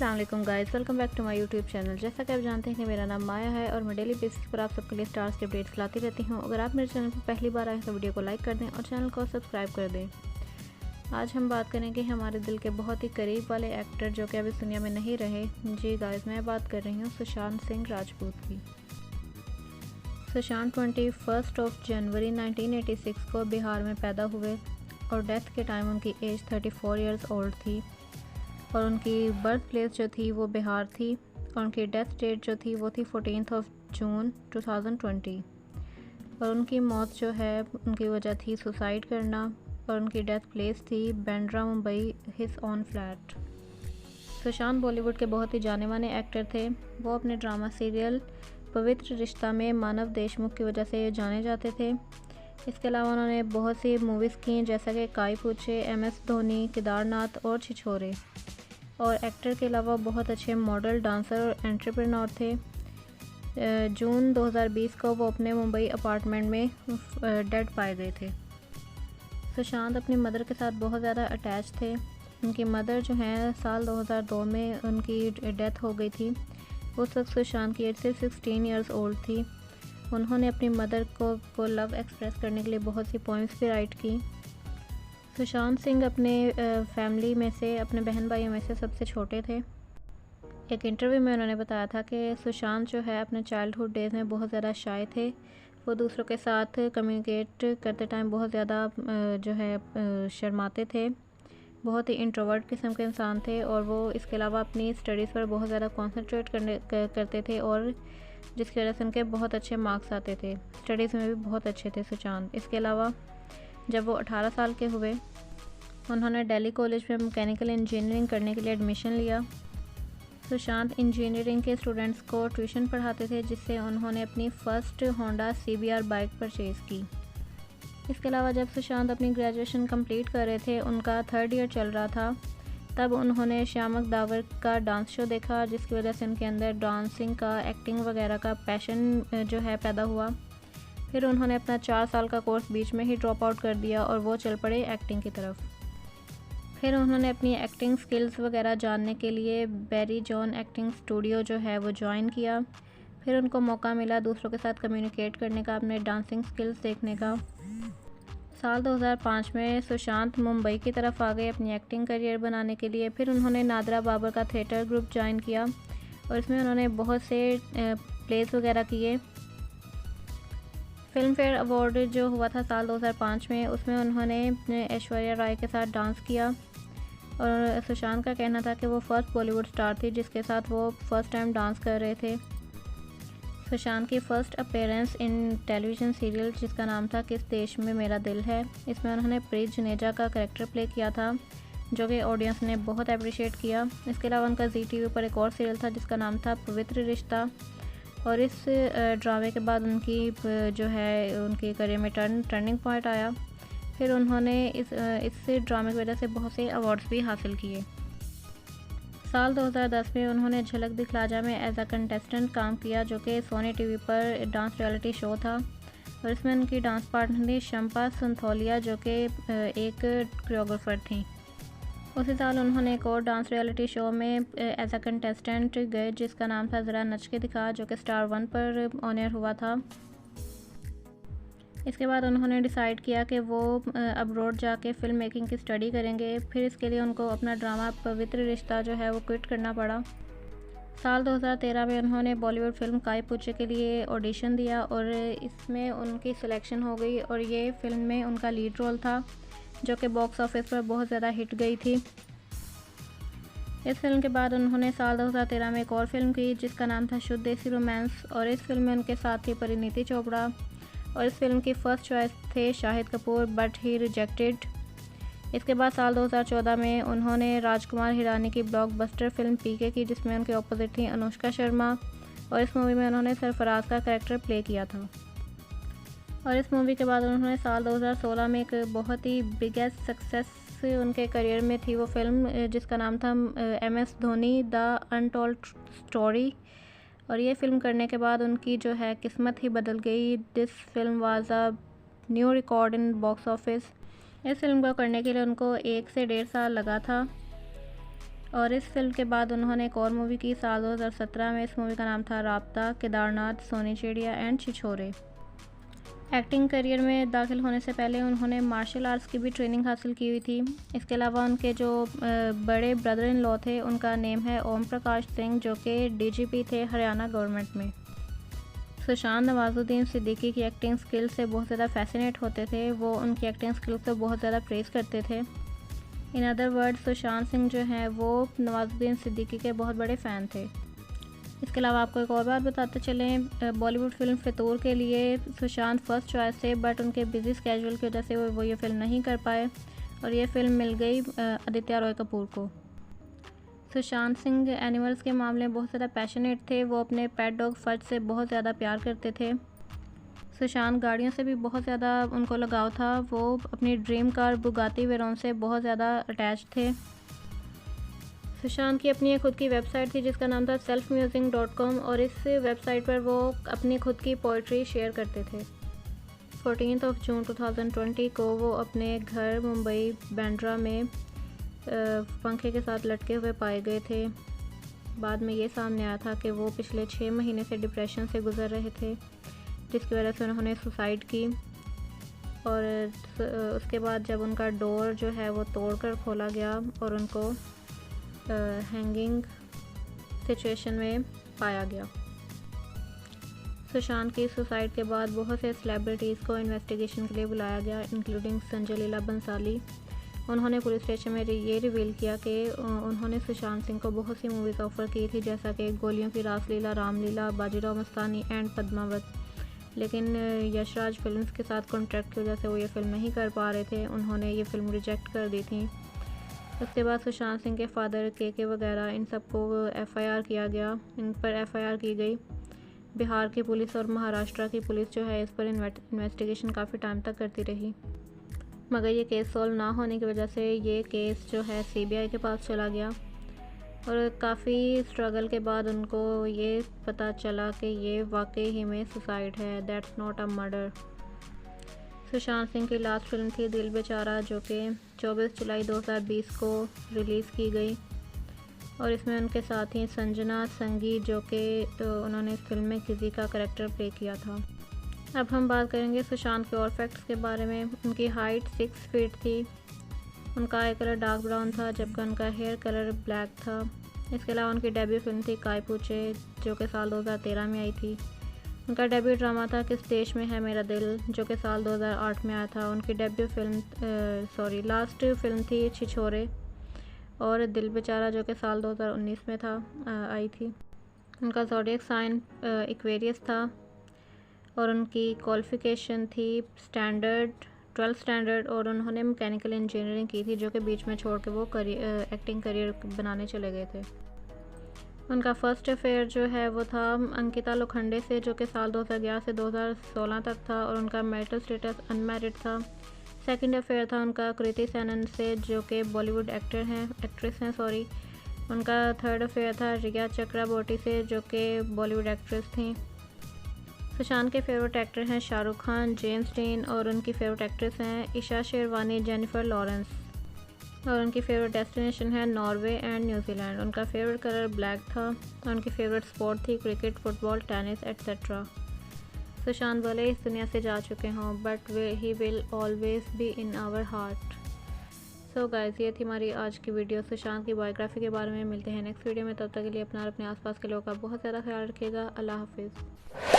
अस्सलाम वालेकुम guys, welcome back to my YouTube channel. जैसा कि आप जानते हैं कि मेरा नाम माया है और मैं डेली बेसिस पर आप सबके लिए स्टार्स के अपडेट्स लाती रहती हूं। अगर आप मेरे चैनल पर पहली बार आए तो वीडियो को लाइक कर दें और चैनल को सब्सक्राइब कर दें। आज हम बात करेंगे हमारे दिल के बहुत ही करीब वाले एक्टर जो कि अब इस दुनिया में नहीं रहे। जी गाइस, मैं बात कर रही हूँ सुशांत सिंह राजपूत की। सुशांत 21 जनवरी 1986 को बिहार में पैदा हुए और डेथ के टाइम उनकी एज 34 ईयर्स ओल्ड थी और उनकी बर्थ प्लेस जो थी वो बिहार थी और उनकी डेथ डेट जो थी वो थी 14 जून 2020 और उनकी मौत जो है उनकी वजह थी सुसाइड करना और उनकी डेथ प्लेस थी Bandra Mumbai his on flat. Sushant Bollywood के बहुत ही जाने माने एक्टर थे। वो अपने ड्रामा सीरियल पवित्र रिश्ता में मानव देशमुख की वजह से जाने जाते थे। इसके अलावा उन्होंने बहुत सी मूवीज़ की जैसा कि काई पूछे, MS धोनी, केदारनाथ और छिछोरे। और एक्टर के अलावा बहुत अच्छे मॉडल, डांसर और एंटरप्रेन्योर थे। जून 2020 को वो अपने मुंबई अपार्टमेंट में डेड पाए गए थे। सुशांत अपनी मदर के साथ बहुत ज़्यादा अटैच थे। उनकी मदर जो हैं साल 2002 में उनकी डेथ हो गई थी। उस वक्त सुशांत की एज सिर्फ 16 ईयर्स ओल्ड थी। उन्होंने अपनी मदर को लव एक्सप्रेस करने के लिए बहुत सी पोइम्स भी राइट की। सुशांत सिंह अपने फैमिली में से, अपने बहन भाइयों में से सबसे छोटे थे। एक इंटरव्यू में उन्होंने बताया था कि सुशांत जो है अपने चाइल्डहुड डेज़ में बहुत ज़्यादा शाय थे। वो दूसरों के साथ कम्युनिकेट करते टाइम बहुत ज़्यादा जो है शर्माते थे। बहुत ही इंट्रोवर्ट किस्म के इंसान थे और वो इसके अलावा अपनी स्टडीज़ पर बहुत ज़्यादा कॉन्सेंट्रेट करते थे और जिसकी वजह से उनके बहुत अच्छे मार्क्स आते थे। स्टडीज़ में भी बहुत अच्छे थे सुशांत। इसके अलावा जब वो 18 साल के हुए उन्होंने दिल्ली कॉलेज में मैकेनिकल इंजीनियरिंग करने के लिए एडमिशन लिया। सुशांत इंजीनियरिंग के स्टूडेंट्स को ट्यूशन पढ़ाते थे जिससे उन्होंने अपनी first Honda CBR bike purchase की। इसके अलावा जब सुशांत अपनी ग्रेजुएशन कंप्लीट कर रहे थे, उनका 3rd ईयर चल रहा था, तब उन्होंने श्यामक दावर का डांस शो देखा जिसकी वजह से उनके अंदर डांसिंग का, एक्टिंग वगैरह का पैशन जो है पैदा हुआ। फिर उन्होंने अपना 4 साल का कोर्स बीच में ही ड्रॉप आउट कर दिया और वो चल पड़े एक्टिंग की तरफ। फिर उन्होंने अपनी एक्टिंग स्किल्स वगैरह जानने के लिए बैरी जॉन एक्टिंग स्टूडियो जो है वो ज्वाइन किया। फिर उनको मौका मिला दूसरों के साथ कम्युनिकेट करने का, अपने डांसिंग स्किल्स देखने का। साल 2005 में सुशांत मुंबई की तरफ आ गए अपनी एक्टिंग करियर बनाने के लिए। फिर उन्होंने नादरा बाबर का थिएटर ग्रुप ज्वाइन किया और इसमें उन्होंने बहुत से प्लेस वगैरह किए। फिल्म फेयर अवार्ड जो हुआ था साल 2005 में, उसमें उन्होंने ऐश्वर्या राय के साथ डांस किया और सुशांत का कहना था कि वो फर्स्ट बॉलीवुड स्टार थी जिसके साथ वो फर्स्ट टाइम डांस कर रहे थे। सुशांत की फ़र्स्ट अपीयरेंस इन टेलीविज़न सीरियल जिसका नाम था किस देश में मेरा दिल है, इसमें उन्होंने प्रीत जुनेजा का कैरेक्टर प्ले किया था जो कि ऑडियंस ने बहुत अप्रिशिएट किया। इसके अलावा उनका ZTV पर एक और सीरियल था जिसका नाम था पवित्र रिश्ता और इस ड्रामे के बाद उनकी जो है उनके करियर में टर्निंग पॉइंट आया। फिर उन्होंने इस ड्रामे की वजह से बहुत से अवार्ड्स भी हासिल किए। साल 2010 में उन्होंने झलक दिखला जा में एज अ कंटेस्टेंट काम किया जो कि सोनी TV पर डांस रियलिटी शो था और इसमें उनकी डांस पार्टनर थी शंपा संथोलिया जो कि एक कोरियोग्राफर थी। उसी साल उन्होंने एक और डांस रियलिटी शो में एज अ कंटेस्टेंट गए जिसका नाम था ज़रा नच के दिखा जो कि स्टार 1 पर ऑन एयर हुआ था। इसके बाद उन्होंने डिसाइड किया कि वो अब्रॉड जाके फ़िल्म मेकिंग की स्टडी करेंगे। फिर इसके लिए उनको अपना ड्रामा पवित्र रिश्ता जो है वो क्विट करना पड़ा। साल 2013 में उन्होंने बॉलीवुड फिल्म काई पूछे के लिए ऑडिशन दिया और इसमें उनकी सिलेक्शन हो गई और ये फिल्म में उनका लीड रोल था जो कि बॉक्स ऑफिस पर बहुत ज़्यादा हिट गई थी। इस फिल्म के बाद उन्होंने साल 2013 में एक और फिल्म की जिसका नाम था शुद्ध देसी रोमांस और इस फिल्म में उनके साथ थी परिणीति चोपड़ा और इस फिल्म की फ़र्स्ट चॉइस थे Shahid Kapoor but he rejected. इसके बाद साल 2014 में उन्होंने राजकुमार हिरानी की ब्लॉकबस्टर फिल्म PK की जिसमें उनके ऑपोजिट थी अनुष्का शर्मा और इस मूवी में उन्होंने सरफराज का कैरेक्टर प्ले किया था। और इस मूवी के बाद उन्होंने साल 2016 में एक बहुत ही बिगेस्ट सक्सेस उनके करियर में थी वो फिल्म जिसका नाम था MS Dhoni the untold story और ये फिल्म करने के बाद उनकी जो है किस्मत ही बदल गई। This film was a new record in box office. इस फिल्म को करने के लिए उनको 1 से 1.5 साल लगा था और इस फिल्म के बाद उन्होंने एक और मूवी की साल 2017 में। इस मूवी का नाम था राब्ता, केदारनाथ, सोनी चिड़िया एंड छिछोरे। एक्टिंग करियर में दाखिल होने से पहले उन्होंने मार्शल आर्ट्स की भी ट्रेनिंग हासिल की हुई थी। इसके अलावा उनके जो बड़े ब्रदर इन लॉ थे उनका नेम है ओम प्रकाश सिंह, जो कि डीजीपी थे हरियाणा गवर्नमेंट में। सुशांत नवाजुद्दीन सिद्दीकी की एक्टिंग स्किल से बहुत ज़्यादा फैसिनेट होते थे। वो उनकी एक्टिंग स्किल को बहुत ज़्यादा प्रेज़ करते थे। In other word Sushant Singh जो हैं वो नवाजुद्दीन सिद्दीकी के बहुत बड़े फ़ैन थे। इसके अलावा आपको एक और बात बताते चलें, बॉलीवुड फिल्म फितूर के लिए सुशांत फर्स्ट चॉइस थे, बट उनके बिजी स्केड्यूल की वजह से वो ये फ़िल्म नहीं कर पाए और ये फ़िल्म मिल गई आदित्य रॉय कपूर को। सुशांत सिंह एनिमल्स के मामले में बहुत ज़्यादा पैशनेट थे। वो अपने पेट डॉग फज से बहुत ज़्यादा प्यार करते थे। सुशांत गाड़ियों से भी बहुत ज़्यादा उनको लगाव था। वो अपनी ड्रीम कार बुगाटी वेरॉन से बहुत ज़्यादा अटैच थे। सुशांत की अपनी एक खुद की वेबसाइट थी जिसका नाम था selfmusing.com और इस वेबसाइट पर वो अपनी खुद की पोइट्री शेयर करते थे। 14 जून 2020 को वो अपने घर मुंबई बांद्रा में पंखे के साथ लटके हुए पाए गए थे। बाद में ये सामने आया था कि वो पिछले 6 महीने से डिप्रेशन से गुजर रहे थे, जिसकी वजह से उन्होंने सुसाइड की। और उसके बाद जब उनका डोर जो है वो तोड़कर खोला गया और उनको हैंगिंग सिचुएशन में पाया गया। सुशांत की सुसाइड के बाद बहुत से सेलिब्रिटीज़ को इन्वेस्टिगेशन के लिए बुलाया गया, इंक्लूडिंग संजय लीला बंसाली। उन्होंने पुलिस स्टेशन में ये रिवील किया कि उन्होंने सुशांत सिंह को बहुत सी मूवीज़ ऑफ़र की थी, जैसा कि गोलियों की रासलीला, रामलीला, बाजीराव मस्तानी एंड पद्मावत। लेकिन यशराज फिल्म्स के साथ कॉन्ट्रैक्ट की वजह से वो ये फ़िल्म नहीं कर पा रहे थे। उन्होंने ये फ़िल्म रिजेक्ट कर दी थी। उसके बाद सुशांत सिंह के फादर के वगैरह इन सबको एफआईआर किया गया, इन पर एफआईआर की गई। बिहार की पुलिस और महाराष्ट्र की पुलिस जो है इस पर इन्वेस्टिगेशन काफ़ी टाइम तक करती रही, मगर ये केस सॉल्व ना होने की वजह से ये केस जो है सीबीआई के पास चला गया। और काफ़ी स्ट्रगल के बाद उनको ये पता चला कि ये वाकई ही में सुसाइड है, that's not a murder. Sushant Singh की लास्ट फिल्म थी दिल बेचारा, जो कि 24 जुलाई 2020 को रिलीज़ की गई और इसमें उनके साथ ही संजना संगी, जो कि उन्होंने इस फिल्म में किसी का करैक्टर प्ले किया था। अब हम बात करेंगे सुशांत के और फैक्ट्स के बारे में। उनकी हाइट 6 फीट थी, उनका आई कलर डार्क ब्राउन था जबकि उनका हेयर कलर ब्लैक था। इसके अलावा उनकी डेब्यू फिल्म थी काय पूछे, जो कि साल 2013 में आई थी। उनका डेब्यू ड्रामा था किस देश में है मेरा दिल, जो कि साल 2008 में आया था। उनकी डेब्यू लास्ट फिल्म थी छिछोरे और दिल बेचारा, जो कि साल 2019 में था आई थी। उनका ज़ोडिएक साइन एक्वेरियस था और उनकी क्वालिफ़िकेशन थी 12th स्टैंडर्ड और उन्होंने मैकेनिकल इंजीनियरिंग की थी, जो कि बीच में छोड़ के वो एक्टिंग करियर बनाने चले गए थे। उनका फर्स्ट अफेयर जो है वो था अंकिता लोखंडे से, जो कि साल 2011 से 2016 तक था और उनका मैरिटल स्टेटस अनमैरिड था। सेकंड अफेयर था उनका कृति सेनन से, जो कि बॉलीवुड एक्ट्रेस हैं। उनका थर्ड अफेयर था रिया चक्रबोर्टी से, जो कि बॉलीवुड एक्ट्रेस थी। सुशांत के फेवरेट एक्टर हैं शाहरुख खान, जेम्स डीन और उनकी फेवरेट एक्ट्रेस हैं ईशा शेरवानी, जेनिफर लॉरेंस और उनकी फेवरेट डेस्टिनेशन है नॉर्वे एंड न्यूजीलैंड। उनका फेवरेट कलर ब्लैक था और उनकी फेवरेट स्पोर्ट थी cricket, football, tennis etcetera. Sushant भले इस दुनिया से जा चुके हों, but he will always be in our heart. So guys, ये थी हमारी आज की वीडियो सुशांत की बायोग्राफी के बारे में। मिलते हैं नेक्स्ट वीडियो में, तब तक के लिए अपना और अपने आसपास के लोगों का बहुत ज़्यादा ख्याल रखिएगा। अल्लाह हाफिज़।